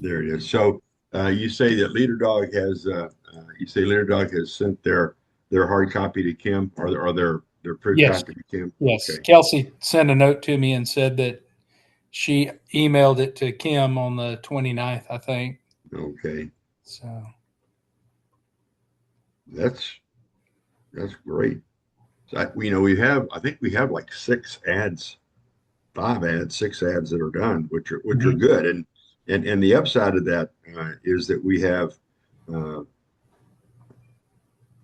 there it is. So you say that Leader Dog has you say Leader Dog has sent their hard copy to Kim or their proof Yes, copy to Kim. yes. Okay. Kelsey sent a note to me and said that she emailed it to Kim on the 29th, I think. Okay. So, That's that's great. So we have I think we have like five ads, six ads that are done, which are mhm. good. And the upside of that is that we have uh,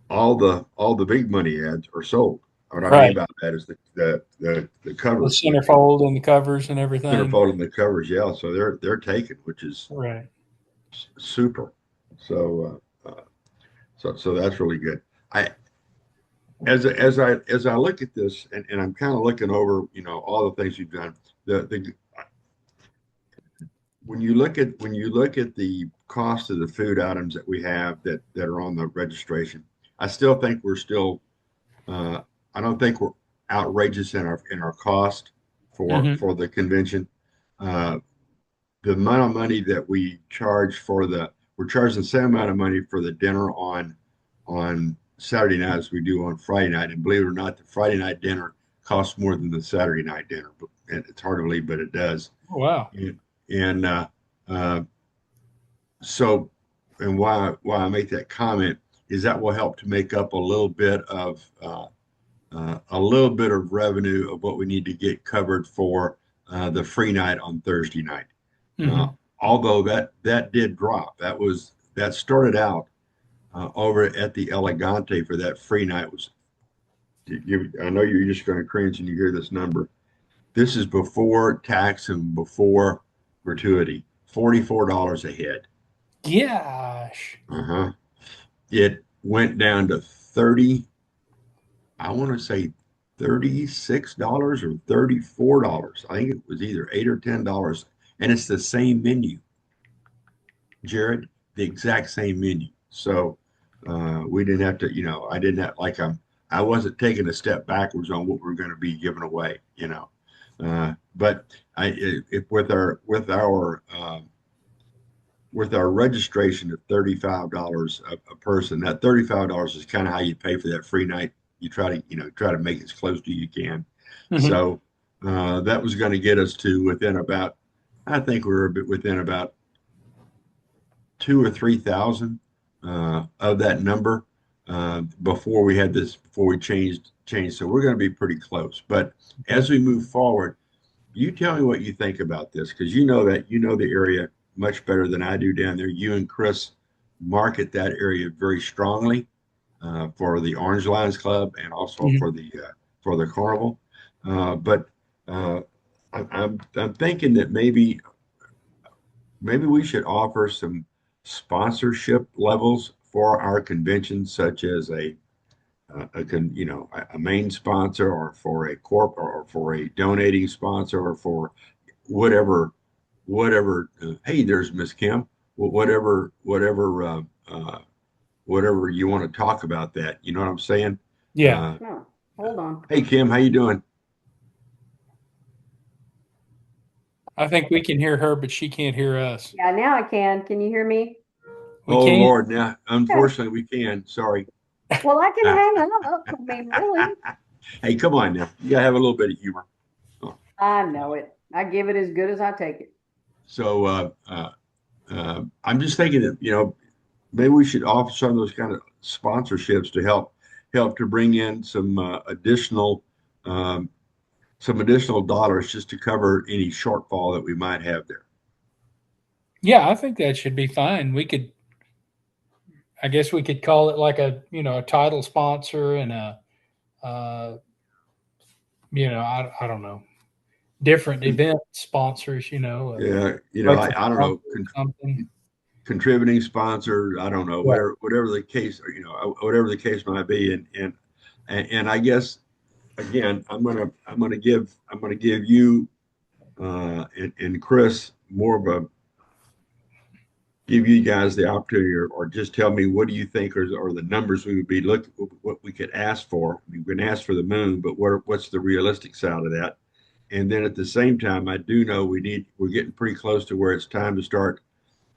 all the big money ads are sold. What I mean Right. by that is the The covers, the centerfold and the covers and everything. centerfold and the covers, yeah. So they're taken, which is Right. super. So so that's really good. I as I look at this and I'm kind of looking over, all the things you've done. The when you look at the cost of the food items that we have that are on the registration, I still think we're still uh, I don't think we're outrageous in our cost for Hmm. for the convention. Uh, the amount of money that we charge we're charging the same amount of money for the dinner on Saturday night as we do on Friday night. And believe it or not, the Friday night dinner costs more than the Saturday night dinner. But and it's hard to believe, but it does. Oh, wow. And uh, so, and why I make that comment is that will help to make up a little bit of revenue of what we need to get covered for the free night on Thursday night. Uh, Hmm. although that did drop. That started out over at the Elegante for that free night was. I know you're just going to cringe when you hear this number. This is before tax and before gratuity. $44 a head. Gosh. Uh-huh. It went down to 30, I want to say $36 or $34. I think it was either 8 or $10. And it's the same menu, Jared, the exact same menu. So we didn't have to, I didn't have like I wasn't taking a step backwards on what we're going to be giving away. But if with our registration of $35 a person, that $35 is kind of how you pay for that free night. You try to make it as close to you can. Hmm. So that was going to get us to within about, I think we were a bit within about 2 or 3 thousand of that number before we changed. So we're going to be pretty close. But Okay. as we move forward, you tell me what you think about this because you know the area much better than I do down there. You and Chris market that area very strongly for the Orange Lions Club and also Hmm. for the carnival. But I'm thinking that maybe we should offer some sponsorship levels for our convention, such as a main sponsor or for a corp or for a donating sponsor or for whatever. Hey, there's Miss Kim. Whatever you want to talk about that. You know what I'm saying? Yeah. Uh, No, hold on. hey, Kim, how you doing? I think we can hear her, but she can't hear us. Yeah, now I can. Can you hear me? We Oh can. Lord, now Okay. unfortunately we can. Sorry. Well, I can hang up. I mean, really? Hey, come on now. You gotta have a little bit of humor. I know it. I give it as good as I take it. So I'm just thinking that maybe we should offer some of those kind of sponsorships to help to bring in um, some additional dollars just to cover any shortfall that we might have there. Yeah, I think that should be fine. I guess we could call it like a title sponsor and uh, I don't know, different And event sponsors, yeah, breakfast I don't sponsor know, or something. contributing sponsor, I don't know, Right. whatever the case, whatever the case might be, and I guess again, I'm gonna give you and Chris more of a give you guys the opportunity or just tell me what do you think are the numbers we would be what we could ask for. I mean, we can ask for the moon, but what's the realistic side of that? And then at the same time, I do know we're getting pretty close to where it's time to start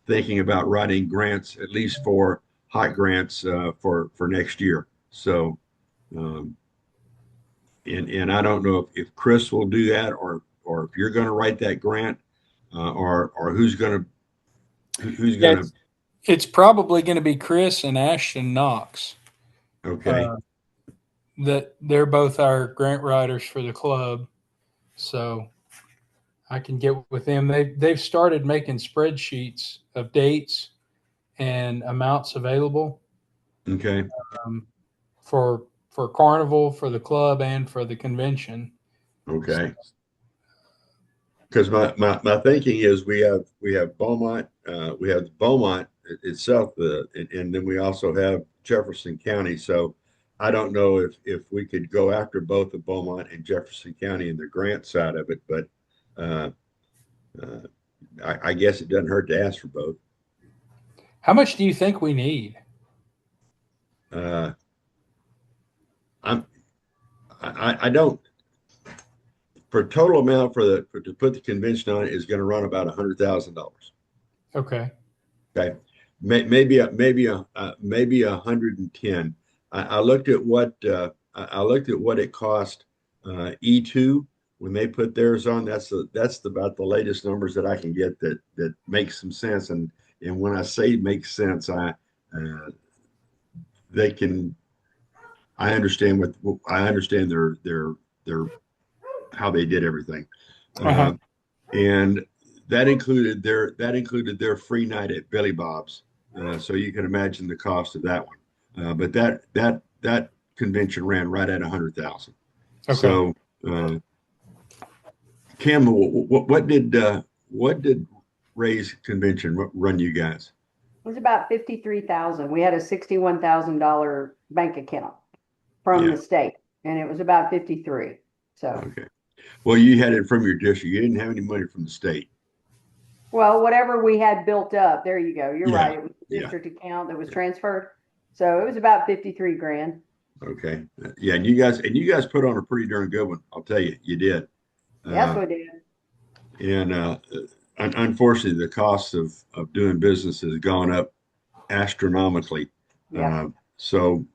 thinking about writing grants, at least for hot grants for next year. So, um, and I don't know if Chris will do that, or if you're going to write that grant, or who's Yeah, going to. it's probably going to be Chris and Ashton Knox. Okay, Uh, that they're both our grant writers for the club, so I can get with them. They've started making spreadsheets of dates and amounts available okay, um, for Carnival, for the club, and for the convention. okay. Because my thinking is we have Beaumont, we have Beaumont itself, and then we also have Jefferson County. So I don't know if we could go after both of Beaumont and Jefferson County and the grant side of it, but uh, uh, I guess it doesn't hurt to ask for both. How much do you think we need? Uh, I'm I don't for total amount to put the convention on is going to run about $100,000. Okay. Okay, maybe 110. I looked at I looked at what it cost E2 when they put theirs on. That's about the latest numbers that I can get that makes some sense. And when I say makes sense, they can I understand their how they did everything. Uh-huh. Uh, and that included their free night at Billy Bob's. So you can imagine the cost of that one. But that convention ran right at 100,000. Okay. So Kim, what did Ray's convention run you guys? It was about 53,000. We had a $61,000 bank account from Yeah. the state, and it was about 53. So, Okay. Well, you had it from your district. You didn't have any money from the state. well, whatever we had built up, there you go. You're Yeah. right. It was a Yeah. district account that was Yeah. transferred. So it was about 53 grand. Okay. Yeah. And you guys put on a pretty darn good one. I'll tell you, you did. Yes, Uh, we did. and unfortunately, the cost of doing business has gone up astronomically. Yeah. So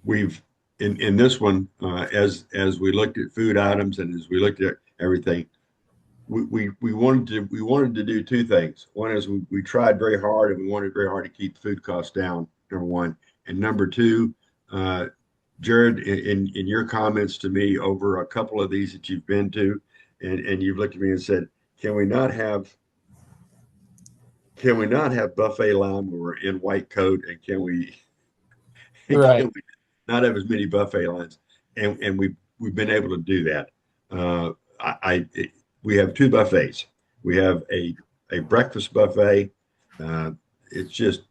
we've in this one, as we looked at food items and as we looked at everything, we wanted to do two things. One is we tried very hard and we wanted very hard to keep food costs down. Number one, and number two, uh, Jared, in your comments to me over a couple of these that you've been to, and you've looked at me and said, can we not have buffet line when we're in white coat, and Right. can we not have as many buffet lines? And we've been able to do that. Uh, I we have two buffets. We have a breakfast buffet. Uh, it's just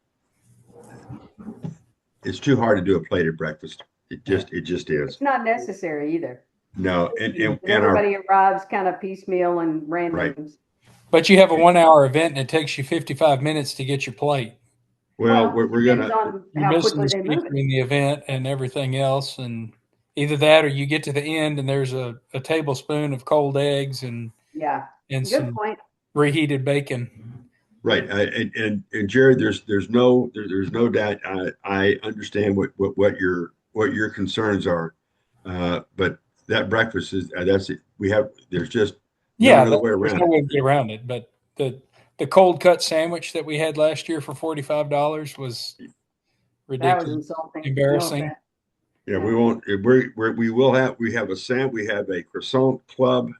it's too hard to do a plated breakfast. It just is. It's not necessary either. No, And and our everybody arrives kind of piecemeal and right. random. But you have a 1 hour event and it takes you 55 minutes to get your plate. Well, Well, we're depends gonna on You're how missing quickly the they move speaker it. in the event and everything else. And either that or you get to the end and there's a tablespoon of cold eggs Yeah. and Good some point. reheated bacon. right. And Jared, there's no doubt. I understand what your concerns are, but that breakfast is that's it. There's just no Yeah, other way there's around no it. way to get around it. But the cold cut sandwich that we had last year for $45 was That was ridiculous, insulting. No embarrassing. offense. Yeah, Yeah. we won't. We have we have a croissant club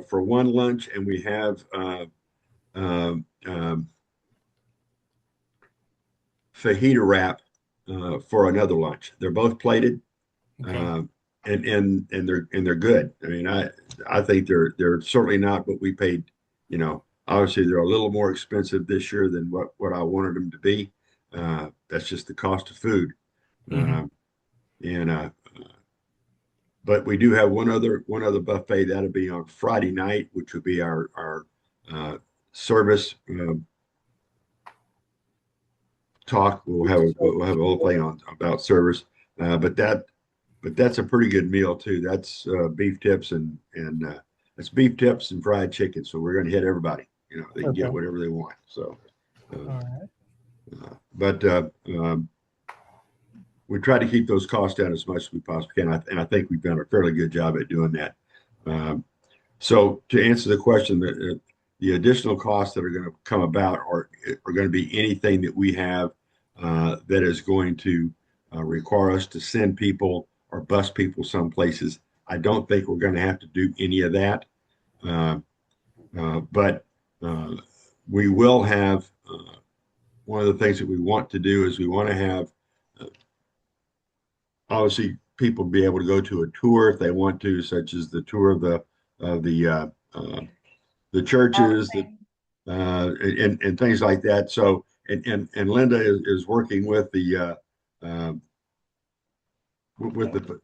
for one lunch, and we have um, um, fajita wrap for another lunch. They're both plated, Okay. uh, and they're good. I mean, I think they're certainly not what we paid. You know, obviously they're a little more expensive this year than what I wanted them to be. That's just the cost of food. Mm-hmm. Uh, and But we do have one other buffet that'll be on Friday night, which will be our service talk. We'll have a whole thing on about service, uh, but that but that's a pretty good meal too. That's beef tips and that's beef tips and fried chicken. So we're going to hit everybody. they can get Okay. whatever they want. So, All right. but we try to keep those costs down as much as we possibly can. And I think we've done a fairly good job at doing that. So to answer the question, the additional costs that are going to come about are going to be anything that we have that is going to require us to send people or bus people some places. I don't think we're going to have to do any of that. But we will have one of the things that we want to do is we want to have obviously people be able to go to a tour if they want to, such as the tour of the churches, and things like that. So and Linda is working with the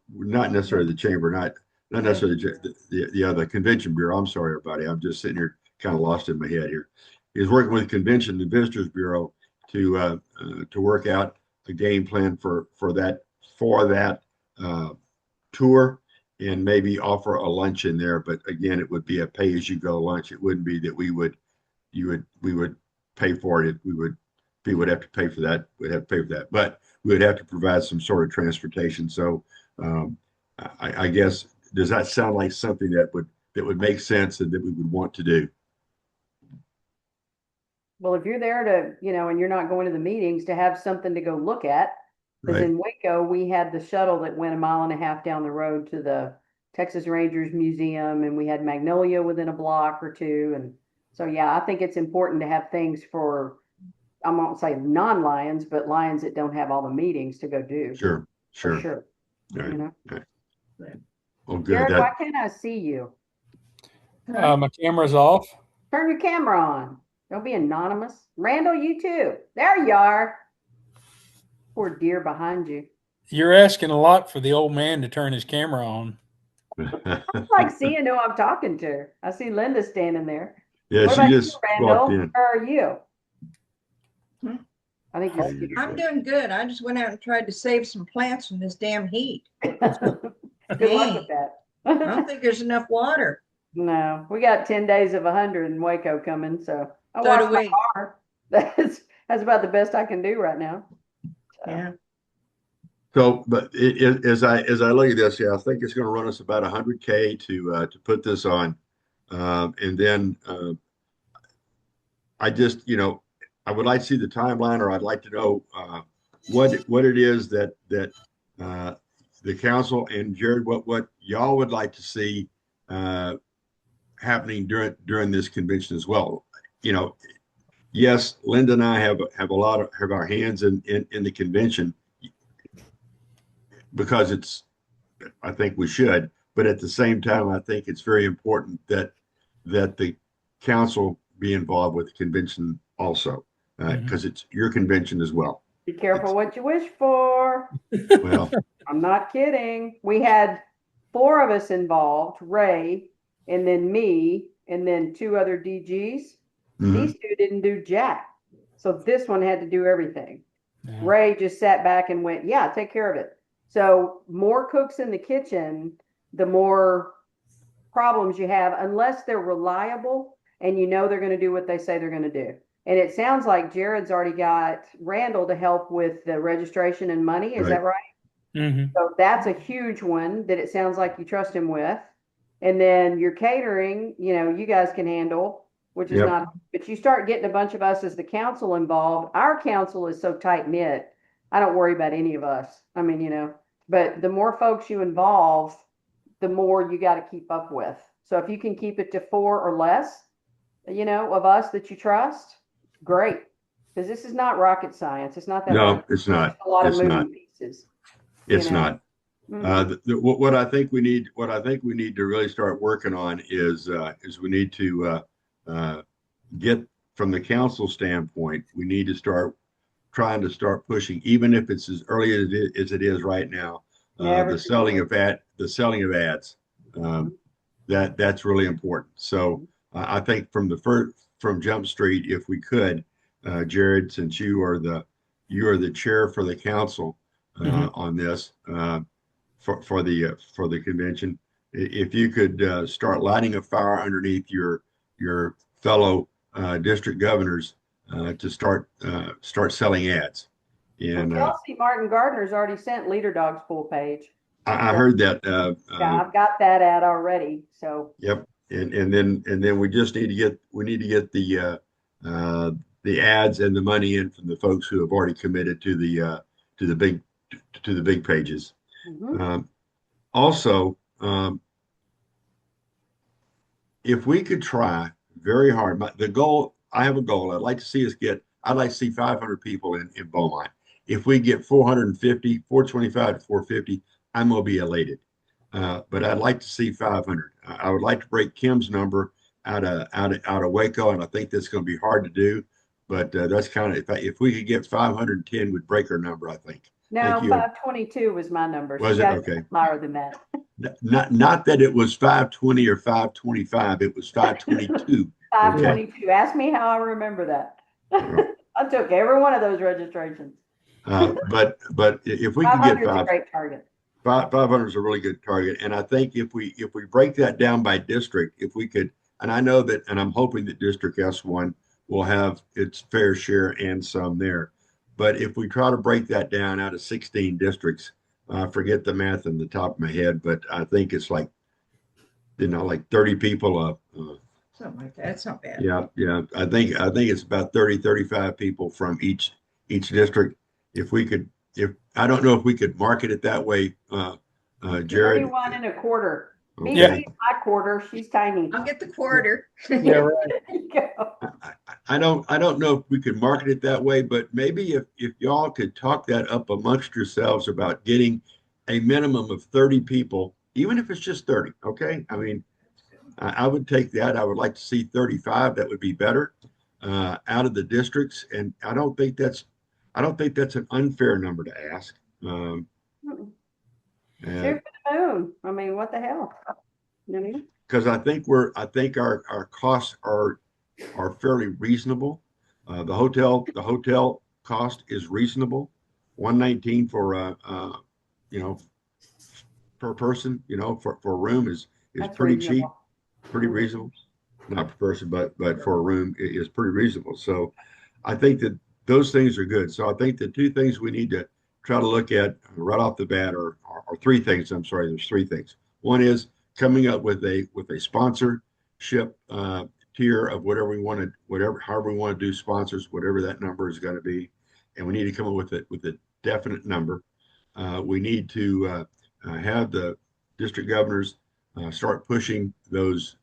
not necessarily the chamber, not necessarily the other convention bureau. I'm sorry, everybody. I'm just sitting here kind of lost in my head here. He's working with the Convention and Visitors Bureau to work out a game plan for that tour, and maybe offer a lunch in there. But again, it would be a pay-as-you-go lunch. It wouldn't be that we would pay for it. We would have to pay for that. We'd have to pay for that, but we would have to provide some sort of transportation. So I guess, does that sound like something that would make sense and that we would want to do? Well, if you're there to, and you're not going to the meetings, to have something to go look at. Because Right. in Waco, we had the shuttle that went a mile and a half down the road to the Texas Rangers Museum, and we had Magnolia within a block or two. And so, yeah, I think it's important to have things for, I won't say non-Lions, but Lions that don't have all the meetings to go do. Sure. For sure. All right. You know? Oh, good. Jared, why can't I see you? My camera's off. Turn your camera on. Don't be anonymous. Randall, you too. There you are. Poor deer behind you. You're asking a lot for the old man to turn his camera on. It's like seeing who I'm talking to. I see Linda standing there. Yeah, What she about just you, walked Randall? in. How are you? Hmm? I think you're scared. I'm doing good. I just went out and tried to save some plants from this damn heat. Good luck with that. I don't think there's enough water. No, we got 10 days of 100 in Waco coming, so I So washed do my we. car. That's about the best I can do right now. So, Yeah. So, but as I look at this, yeah, I think it's going to run us about 100K to put this on, and then I just I would like to see the timeline, or I'd like to know what it is that the council and Jared, what y'all would like to see happening during this convention as well. Yes, Linda and I have our hands in the convention, because I think we should, but at the same time, I think it's very important that the council be involved with the convention also, because it's your convention as well. be careful what you wish for. Well, I'm not kidding. We had 4 of us involved, Ray, and then me, and then 2 other DGs. mhm. These 2 didn't do jack. So this one had to do everything. Yeah. Ray just sat back and went, yeah, take care of it. So more cooks in the kitchen, the more problems you have, unless they're reliable and they're going to do what they say they're going to do. And it sounds like Jared's already got Randall to help with the registration and money. Is that right? Mm-hmm. So that's a huge one that it sounds like you trust him with. And then your catering, you guys can handle, which is Yep. not, but you start getting a bunch of us as the council involved. Our council is so tight knit. I don't worry about any of us. I mean, but the more folks you involve, the more you got to keep up with. So if you can keep it to 4 or less, of us that you trust, great. Because this is not rocket science. It's not that No, hard. it's not. A lot of It's moving not. pieces. It's you know. not. Mhm. What I think we need to really start working on is we need to get, from the council standpoint, we need to start pushing, even if it's as early as it is right now, Never the too selling late. of ads. That's really important. So I think from Jump Street, if we could, Jared, since you are the chair for the council on this for the convention, if you could start lighting a fire underneath your fellow district governors to start selling ads. Well, And Kelsey Martin Gardner's already sent Leader Dog's full page. I heard that. Yeah, I've got that ad already. So Yep. And then we just need to get the ads and the money in from the folks who have already committed to the big pages. mhm. Also, if we could try very hard, I have a goal. I'd like to see 500 people in Beaumont. If we get 450, 425 to 450, I'm going to be elated. But I'd like to see 500. I would like to break Kim's number out of Waco, and I think that's going to be hard to do. But that's kind of if we could get 510, would break our number. I think. No, Thank you. 522 was my number. Was She it? got Okay. higher than that. Not that it was 520 or 525. It was 522. 522. Ask me how I remember that. I took every one of those registrations. But if we could 500 get is a great target. 500 is a really good target, and I think if we break that down by district, if we could, and I know that, and I'm hoping that District S1 will have its fair share and some there, but if we try to break that down out of 16 districts, I forget the math in the top of my head, but I think it's like 30 people. Something like that. That's not bad. Yeah. I think it's about 35 people from each district. If I don't know if we could market it that way, Jared. 31 and a quarter. Okay. Yeah. My quarter. She's tiny. I'll get the quarter. Yeah, right. There you go. I don't know if we could market it that way, but maybe if y'all could talk that up amongst yourselves about getting a minimum of 30 people, even if it's just 30. Okay. I mean, I would take that. I would like to see 35. That would be better out of the districts. And I don't think that's an unfair number to ask. Shoot for the moon. I mean, what the hell? You know? Because I think our costs are fairly reasonable. The hotel cost is reasonable. 119 for per person, for a room is That's pretty reasonable. cheap, pretty reasonable. Not per person, but for a room is pretty reasonable. So I think that those things are good. So I think the two things we need to try to look at right off the bat are three things. I'm sorry, there's three things. One is coming up with a sponsorship tier of however we want to do sponsors, whatever that number is going to be, and we need to come up with a definite number. We need to have the district governors start pushing those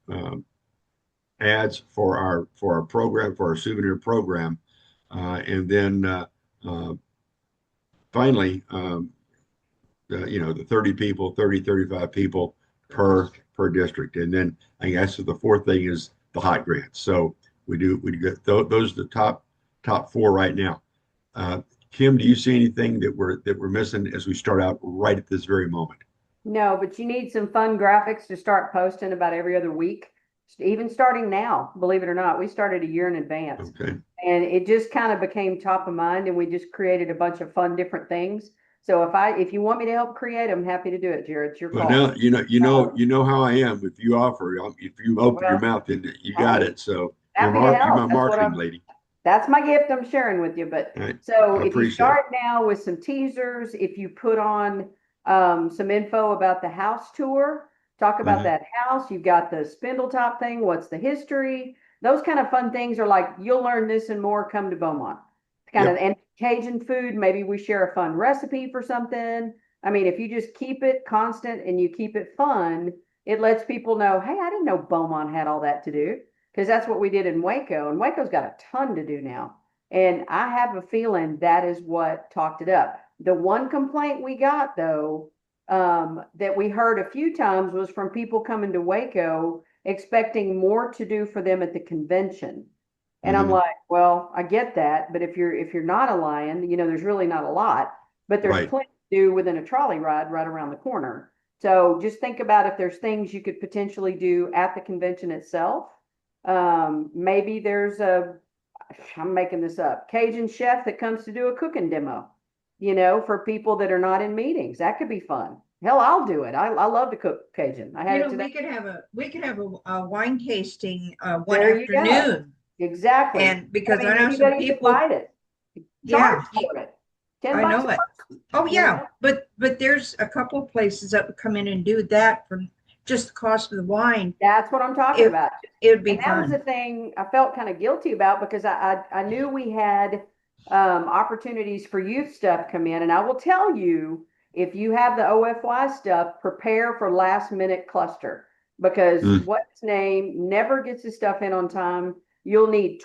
ads for our program, for our souvenir program, and then finally, the 35 people per district. And then I guess the fourth thing is the hot grants. So we get those are the top four right now. Kim, do you see anything that we're missing as we start out right at this very moment? No, but you need some fun graphics to start posting about every other week. Even starting now, believe it or not, we started a year in advance. Okay. And it just kind of became top of mind, and we just created a bunch of fun different things. So if you want me to help create, I'm happy to do it, Jared. It's your Well, call. now you know how I am. If you offer, if you open your mouth, then you got it. So you're Happy to help. my That's what marketing lady. That's my gift I'm sharing with you. But Right. so I if you appreciate start now with some teasers, if you put on some info about the house tour, talk about Mhm. that house. You've got the Spindletop thing. What's the history? Those kind of fun things are like, you'll learn this and more. Come to Beaumont. And Cajun food. Maybe we share a fun recipe for something. I mean, if you just keep it constant and you keep it fun, it lets people know, hey, I didn't know Beaumont had all that to do. Because that's what we did in Waco. And Waco's got a ton to do now. And I have a feeling that is what talked it up. The one complaint we got, though, that we heard a few times was from people coming to Waco expecting more to do for them at the convention. And I'm Mhm. like, well, I get that, but if you're not a lion, there's really not a lot, but there's Right. plenty to do within a trolley ride right around the corner. So just think about if there's things you could potentially do at the convention itself. Maybe there's I'm making this up, Cajun chef that comes to do a cooking demo, for people that are not in meetings. That could be fun. Hell, I'll do it. I love to cook Cajun. I had it today. We could have a wine tasting one There you go. afternoon. Exactly. And because I know some anybody can people, buy it. yeah, Charge for it. 10 I bucks know a it. month, Oh, you yeah, know? but there's a couple of places that would come in and do that for just the cost of the wine. That's what I'm talking It, about. it would be And that was the fun. thing I felt kind of guilty about because I knew we had opportunities for youth stuff come in. And I will tell you, if you have the OFY stuff, prepare for last minute cluster because Mm. what's name never gets his stuff in on time. You'll need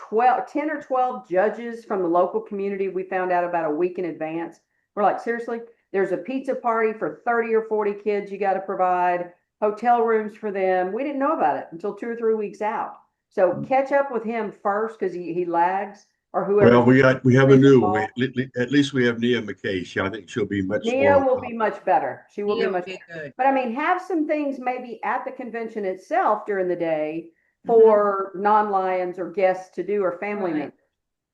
10 or 12 judges from the local community. We found out about a week in advance. We're like, seriously? There's a pizza party for 30 or 40 kids you got to provide, hotel rooms for them. We didn't know about it until 2 or 3 weeks out. So catch up with him first because he lags or Well, whoever's we have a new one. involved. At least we have Nia McKay. I think she'll be much more Nia on will top. be much better. She will be Nia will much be better. good. But I mean, have some things maybe at the convention itself during the day Mm-hmm. for non-Lions or guests to do or family Right. members.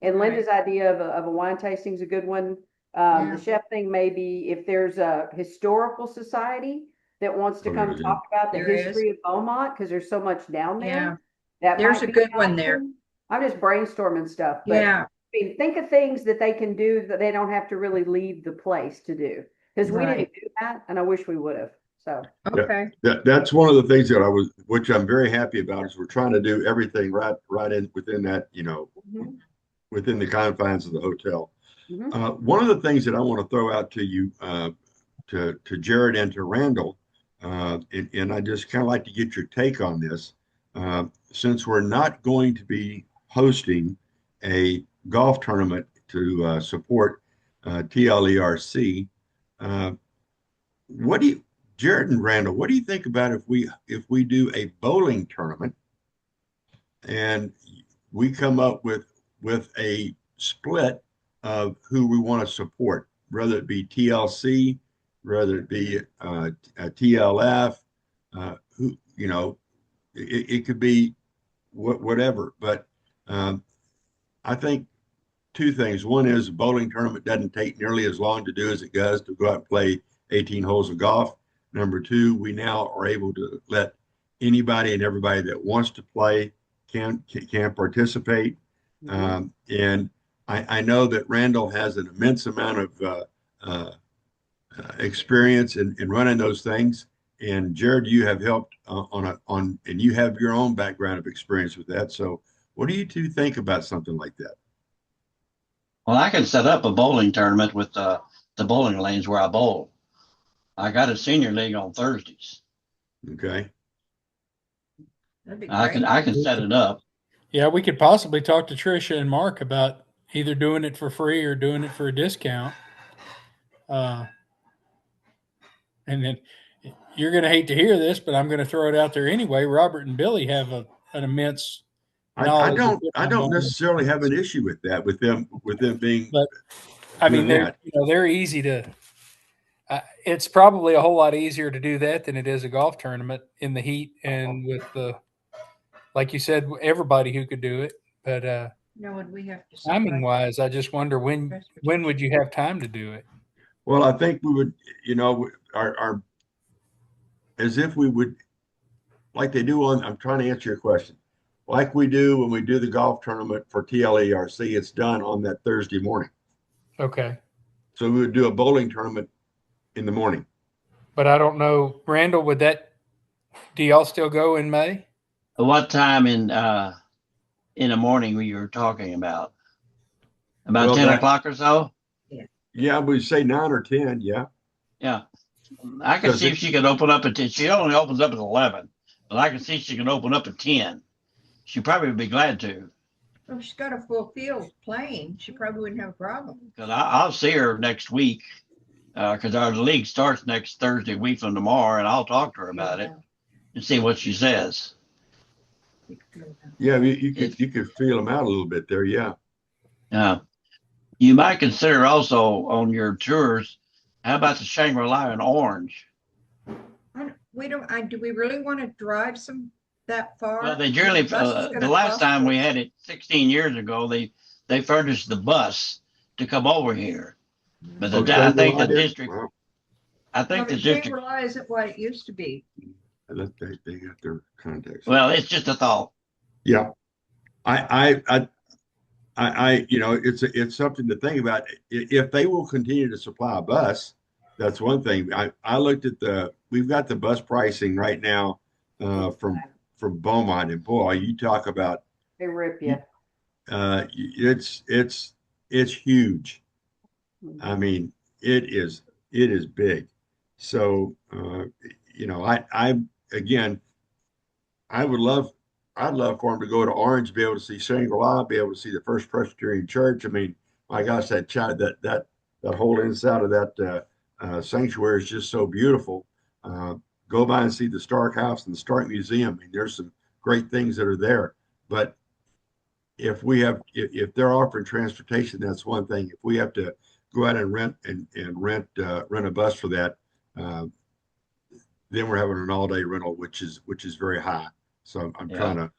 And Right. Linda's idea of a wine tasting is a good one. Yeah. The chef thing, maybe if there's a historical society that wants to Oh, come yeah. talk about the There is. history of Beaumont, because there's so much down Yeah. there. That There's might a be good an one there. option. I'm just brainstorming stuff, but Yeah, I mean, think of things that they can do that they don't have to really leave the place to do. Because we didn't Right. do that, and I wish we would have. So okay. That's one of the things that which I'm very happy about, is we're trying to do everything right in within that, mhm, within the confines of the hotel. mhm. One of the things that I want to throw out to you, to Jared and to Randall, and I just kind of like to get your take on this. Since we're not going to be hosting a golf tournament to support TLERC, uh, what do you, Jared and Randall, what do you think about if we do a bowling tournament and we come up with a split of who we want to support, whether it be TLC, whether it be a TLF, who it could be whatever. But I think two things. One is a bowling tournament doesn't take nearly as long to do as it does to go out and play 18 holes of golf. Number two, we now are able to let anybody and everybody that wants to play can participate. And I know that Randall has an immense amount of experience in running those things. And Jared, you have helped and you have your own background of experience with that. So what do you two think about something like that? Well, I can set up a bowling tournament with the bowling lanes where I bowl. I got a senior league on Thursdays. Okay. That'd be I great. can set it up. Yeah, we could possibly talk to Tricia and Mark about either doing it for free or doing it for a discount. And then you're going to hate to hear this, but I'm going to throw it out there anyway. Robert and Billy have an immense I knowledge. don't necessarily have an issue with that, with them being. But I mean, doing they're easy to. It's probably a whole lot easier to do that than it is a golf tournament in the heat and with like you said, everybody who could do it. But No, would we have to? timing wise, I just wonder when would you have time to do it? Well, I think we would, our as if we would, like they do I'm trying to answer your question, like we do when we do the golf tournament for TLERC. It's done on that Thursday morning. Okay. So we would do a bowling tournament in the morning. But I don't know, Randall, do y'all still go in May? What time in the morning were you talking about? About Well, 10 o'clock or so? Yeah, we say 9 or 10. Yeah. Yeah. I can see if she can open up at 10. She only opens up at 11, but I can see she can open up at 10. She probably would be glad to. If she's got a full field playing, she probably wouldn't have a problem. Because I'll see her next week because our league starts next Thursday, week from tomorrow, and I'll talk to her about it and see what she says. Yeah, you could feel them out a little bit there. Yeah. You might consider also on your tours, how about the Shangri-La in Orange? We don't. Do we really want to drive that far? Well, they generally the last time we had it 16 years ago, they furnished the bus to come over here. But I think the district. Wow. I think the district. Shangri-La isn't what it used to be. They got their contacts. Well, it's just a thought. Yeah. you know, it's something to think about. If they will continue to supply a bus, that's one thing. I looked at we've got the bus pricing right now from Beaumont, and boy, you talk about They rip you. it's huge. I mean, it is big. So you know, I again, I would love I'd love for them to go to Orange, be able to see Shangri-La, be able to see the First Presbyterian Church. I mean, my gosh, that whole inside of that sanctuary is just so beautiful. Uh, Go by and see the Stark House and the Stark Museum. I mean, there's some great things that are there. But if they're offering transportation, that's one thing. If we have to go out and rent a bus for that, uh, then we're having an all day rental, which is very high. So I'm Yeah. trying to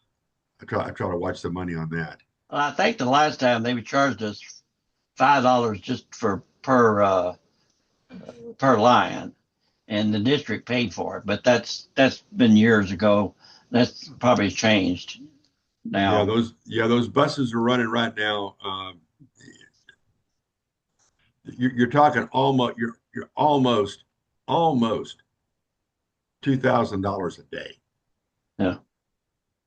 I try to watch the money on that. Well, I think the last time they charged us $5 just for per lion, and the district paid for it. But that's been years ago. That's probably changed Yeah, now. those buses are running right now. You're talking you're almost $2,000 a day Yeah.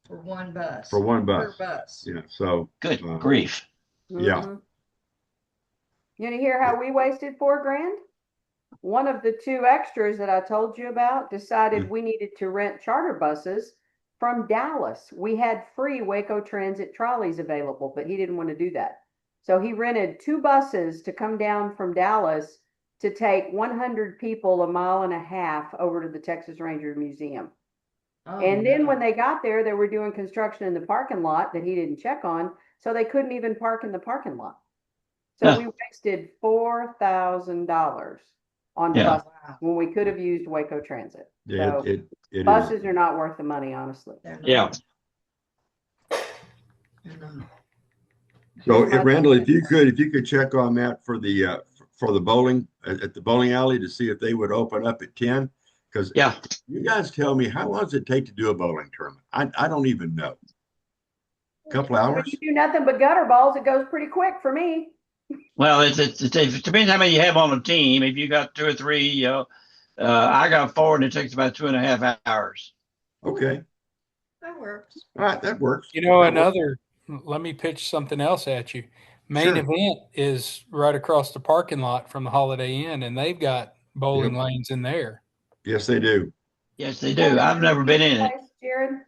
For one bus. for one Per bus. bus. Yeah, so Good Uh, grief. yeah. Mhm. You want to hear how we wasted $4,000? One of the two extras that I told you about decided we needed to rent charter buses from Dallas. We had free Waco Transit trolleys available, but he didn't want to do that. So he rented two buses to come down from Dallas to take 100 people a mile and a half over to the Texas Ranger Museum. Oh, And then no. when they got there, they were doing construction in the parking lot that he didn't check on, so they couldn't even park in the parking lot. So Huh. we wasted $4,000 on Yeah. buses Wow. when we could have used Waco Transit. Yeah, So it is. buses are not worth the money, honestly. They're not. Yeah. They're not. So, Here's my- Randall, if you could check on that for the bowling at the bowling alley to see if they would open up at 10, because Yeah. you guys tell me how long does it take to do a bowling tournament? I don't even know. A couple When hours? you do nothing but gutter balls, it goes pretty quick for me. Well, it depends how many you have on the team. If you got two or three, I got four, and it takes about 2.5 hours. Okay. That works. All right, that works. You know, That works. let me pitch something else at you. Main Sure. Event is right across the parking lot from the Holiday Inn, and they've got bowling lanes in there. Yes, they do. Yes, they do. I've never been in it. Place, Jared,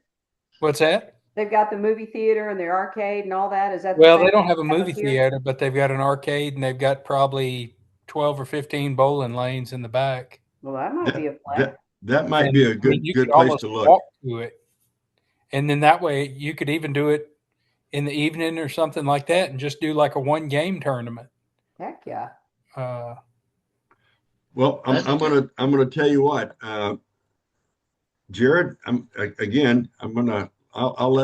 What's that? they've got the movie theater and the arcade and all that. Is that the Well, same they don't have a thing movie up here? theater, but they've got an arcade, and they've got probably 12 or 15 bowling lanes in the back. Well, that might be a play. That might And, be I a mean, good you good could place almost to look. walk to it. And then that way you could even do it in the evening or something like that and just do like a one game tournament. Heck yeah. Well, That's I'm gonna tell you what, Jared. I'll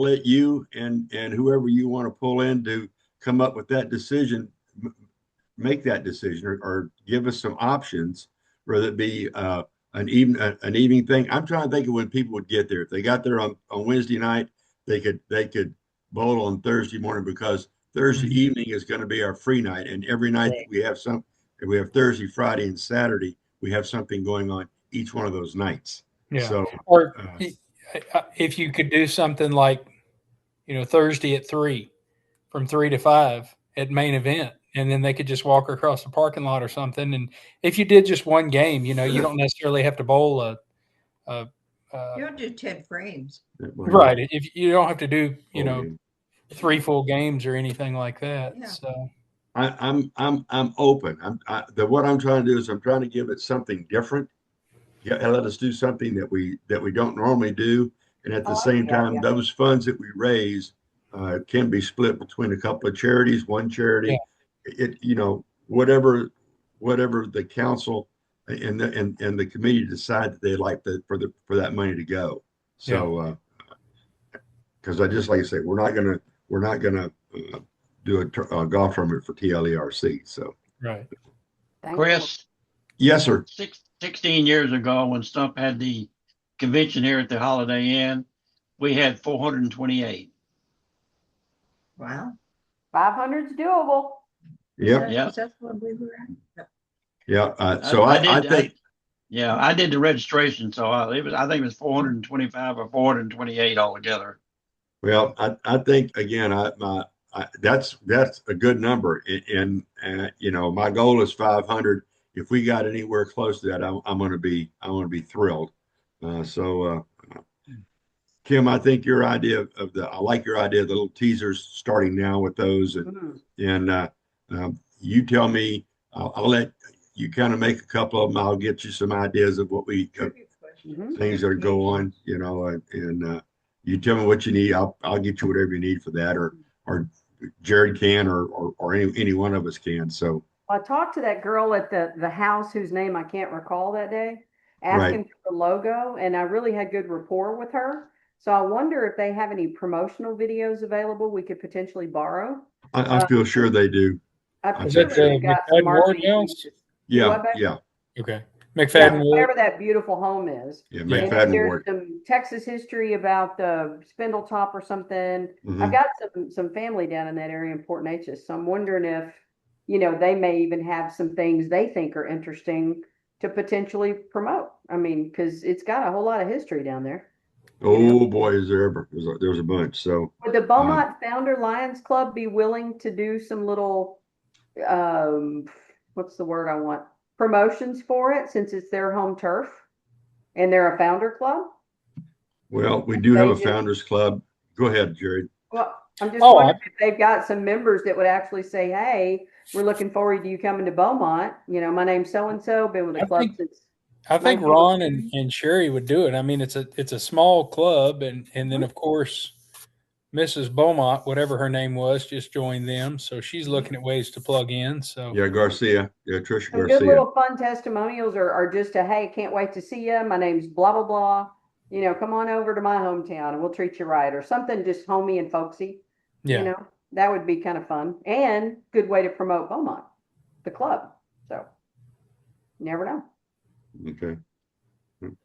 let you and whoever you want to pull in to come up with that decision, make that decision, or give us some options, whether it be an evening thing. I'm trying to think of when people would get there. If they got there on Wednesday night, they could bowl on Thursday morning, because Thursday Mhm. evening is going to be our free night, and every night that we have Thursday, Friday, and Saturday, we have something going on each one of those nights. Yeah. So Or if you could do something like, Thursday at 3, from 3 to 5 at Main Event, and then they could just walk across the parking lot or something. And if you did just one game, you don't necessarily have to bowl a You don't do 10 frames. right. If you don't have to do, Okay. 3 full games or anything like that. Yeah. So I'm open. What I'm trying to do is I'm trying to give it something different. Yeah, and let us do something that we don't normally do, and at the I same like the time, idea. those funds that we raise can be split between a couple of charities, one charity, whatever the council and the committee decide that they like for that money to go. So, because like I say, we're not gonna do a golf tournament for TLERC. So, right. Thank Chris, yes, sir. 16 years ago, when Stump had the convention here at the Holiday Inn, we had 428. Wow. 500's doable. Yep. Yeah. Is that what we were at? Yeah. So I think, Yeah, I did the registration, so I think it was 425 or 428 altogether. well, I think again, that's a good number. And you know, my goal is 500. If we got anywhere close to that, I'm going to be thrilled. Kim, I think your idea I like your idea of the little teasers starting now with those, Mhm. and you tell me, I'll let you kind of make a couple of them. I'll get you some ideas of what Mhm. things that go on, you know, and you tell me what you need. I'll get you whatever you need for that, or Jared can, or any one of us can. So I talked to that girl at the house whose name I can't recall that day, right, asking for the logo, and I really had good rapport with her. So I wonder if they have any promotional videos available we could potentially borrow. I feel sure they do. I'm I Is feel that sure sure. the they've got some McFadden Ward marketing House? pieces. Do Yeah, what, babe? yeah, Okay. Yeah, McFadden Ward. whatever that beautiful home is. yeah. Yeah. And McFadden there's Ward. some Texas history about the Spindletop or something. I've Mhm. got some family down in that area in Port Neches, so I'm wondering if, you know, they may even have some things they think are interesting to potentially promote. I mean, because it's got a whole lot of history down there. Oh boy, is there ever there's a bunch. So Would the Beaumont Founder Lions Club be willing to do some little, um, what's the word I want? Promotions for it, since it's their home turf and they're a founder club? well, we do have They a just, founders club. Go ahead, Jared. well, I'm just Oh, wondering if they've got some members that would actually say, hey, we're looking forward to you coming to Beaumont. You know, my name's so-and-so, been with the I club think since I think Ron 1902. and Sherry would do it. I mean, it's a small club, and then of course Mrs. Beaumont, whatever her name was, just joined them, so she's looking at ways to plug in. So Yeah, Garcia. Yeah, Trisha Some good Garcia. little fun testimonials are just a, hey, can't wait to see you. My name's blah, blah, blah. You know, come on over to my hometown and we'll treat you right, or something just homey and folksy. You yeah, know, that would be kind of fun and good way to promote Beaumont, the club. So you never know. Okay. You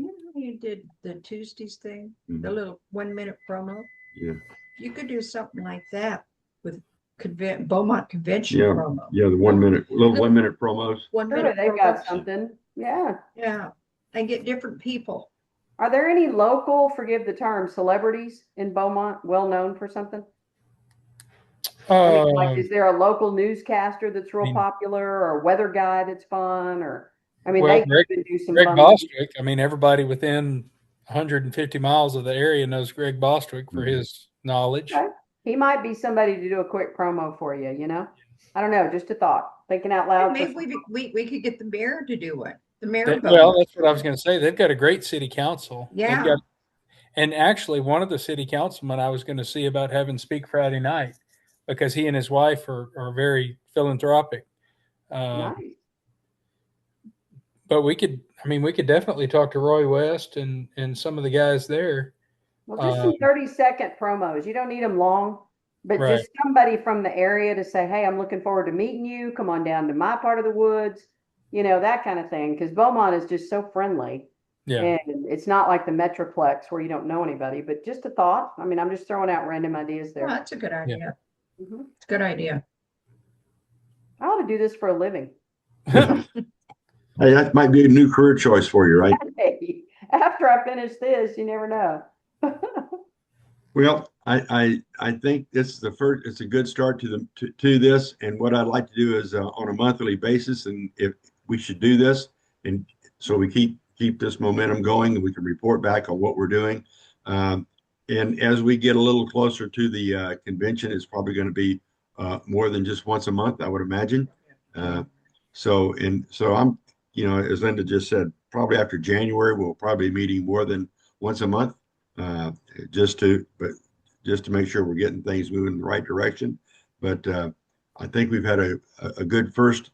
know how you did the Tuesdays thing, the Mhm. little 1 minute promo? Yeah. You could do something like that with Beaumont Convention Yeah. promo. Yeah. The 1 minute, little 1 minute promos. 1 minute Sure, they've got promos. something. Yeah. Yeah, and get different people. Are there any local, forgive the term, celebrities in Beaumont well known for something? I mean, like, is there a local newscaster that's real mean, popular, or a weather guy that's fun, or, I mean, well, they could even do some Greg fun. Bostwick. I mean, everybody within 150 miles of the area knows Greg Bostwick for Mhm. his knowledge. Okay. He might be somebody to do a quick promo for you, you know? I don't know, just a thought, thinking out And loud. maybe we could get the mayor to do it. The mayor of Well, Beaumont. that's what I was going to say. They've got a great city council. They've Yeah. got, and actually, one of the city councilmen I was going to see about having speak Friday night because he and his wife are very philanthropic. Nice. But we could, I mean, we could definitely talk to Roy West and some of the guys there. Well, just some 30-second promos. You don't need them long, but Right. just somebody from the area to say, hey, I'm looking forward to meeting you. Come on down to my part of the woods, you know, that kind of thing. Because Beaumont is just so friendly. Yeah. And it's not like the Metroplex where you don't know anybody, but just a thought. I mean, I'm just throwing out random ideas Well, there. that's a good idea. Mhm. It's a good idea. I ought to do this for a living. Hey, that might be a new career choice for you, right? Hey, after I finish this, you never know. Well, I think this is the first. It's a good start to this. And what I'd like to do is on a monthly basis, and if we should do this, and so we keep this momentum going, and we can report back on what we're doing. And as we get a little closer to the convention, it's probably going to be more than just once a month, I would imagine. So I'm, you know, as Linda just said, probably after January, we'll probably be meeting more than once a month, uh, just to make sure we're getting things moving in the right direction. But I think we've had a good first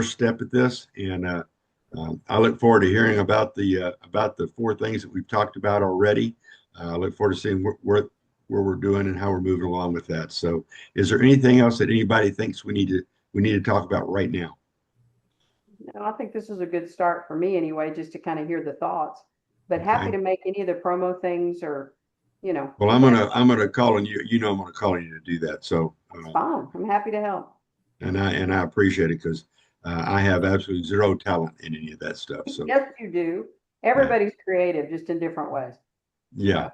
step at this, and I look forward to hearing about the four things that we've talked about already. I look forward to seeing where we're doing and how we're moving along with that. So, is there anything else that anybody thinks we need to talk about right now? No, I think this is a good start for me anyway, just to kind of hear the thoughts. But happy Okay. to make any of the promo things or you know. Well, I'm gonna call on you. You know, I'm gonna call on you to do that. So, It's fine. I'm happy to help. and I appreciate it because I have absolutely zero talent in any of that stuff. So, Yes, you do. Everybody's creative, just in different ways. yeah,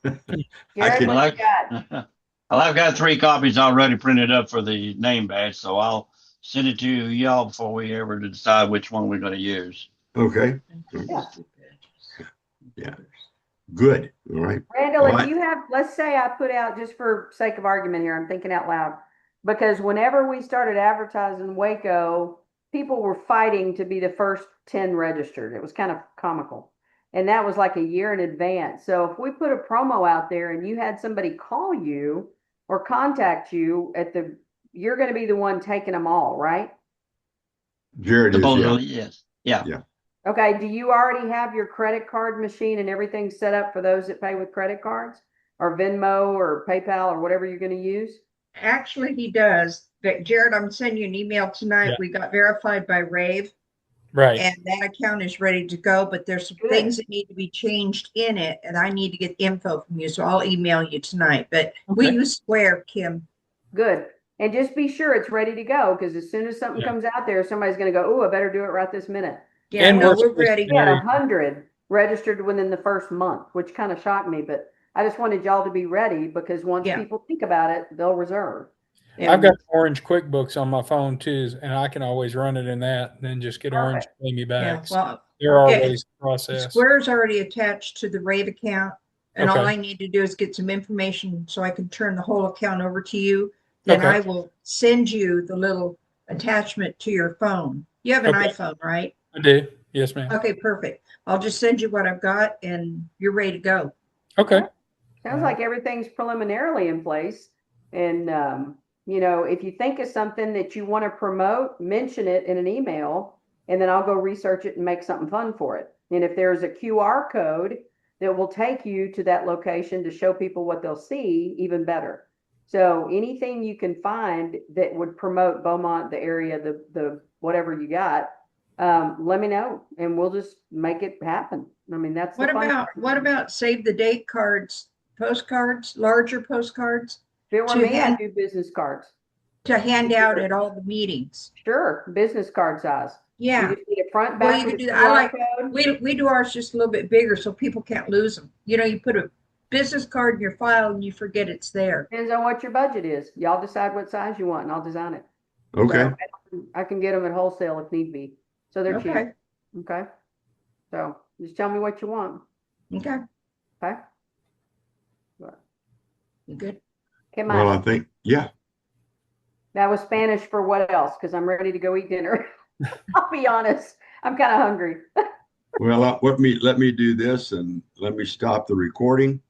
I Jared, can. Well, what you got? well, I've got 3 copies already printed up for the name badge, so I'll send it to y'all before we ever decide which one we're going to use. Okay. Yeah. Yeah. Good. All right. Randall, Well, if you have, let's say I put out, just for sake of argument here, I'm thinking out loud, because whenever we started advertising Waco, people were fighting to be the first 10 registered. It was kind of comical. And that was like a year in advance. So if we put a promo out there and you had somebody call you or contact you you're going to be the one taking them all, right? Jared is, yeah. Supposedly, yes. Yeah. Yeah. Okay, do you already have your credit card machine and everything set up for those that pay with credit cards or Venmo or PayPal or whatever you're going to use? Actually, he does. But Jared, I'm sending you an email tonight. Yeah. We got verified by Rave, Right. and that account is ready to go, but there's some Good. things that need to be changed in it, and I need to get info from you, so I'll email you tonight. But we Okay. use Square, Kim. Good. And just be sure it's ready to go because as soon as something Yeah. comes out there, somebody's going to go, oh, I better do it right this minute. Yeah, And no, worst we're case ready. We had scenario, 100 registered within the first month, which kind of shocked me, but I just wanted y'all to be ready because once Yeah. people think about it, they'll reserve. I've got Orange QuickBooks on my phone too, and I can always run it in that, and then just get Orange to Perfect. pay me Yeah, back. well, There are yeah, ways to process. Square's already attached to the Rave account, and all Okay. I need to do is get some information so I can turn the whole account over to you. Then Okay. I will send you the little attachment to your phone. You have an Okay. iPhone, right? I do. Yes, ma'am. Okay, perfect. I'll just send you what I've got and you're ready to go. Okay. Sounds like everything's preliminarily in place. And, you know, if you think of something that you want to promote, mention it in an email, and then I'll go research it and make something fun for it. And if there's a QR code that will take you to that location to show people what they'll see, even better. So anything you can find that would promote Beaumont, the area, the whatever you got, let me know and we'll just make it happen. I mean, that's the fun part. What about save the date cards, postcards, larger postcards If it were to me, I'd hand- do business cards. to hand out at all the meetings? Sure, business card size. Yeah. You just need a front, Well, back you with could a do that. I QR like, code. we do ours just a little bit bigger so people can't lose them. You know, you put a business card in your file and you forget it's there. Depends on what your budget is. Y'all decide what size you want and I'll design it. Okay. So I can get them at wholesale if need be. So they're cheap. Okay, Okay. So just tell me what you want. okay, Okay. you good? Come Well, I on. think, yeah. That was Spanish for what else? Because I'm ready to go eat dinner. I'll be honest. I'm kind of hungry. Well, let me do this and let me stop the recording.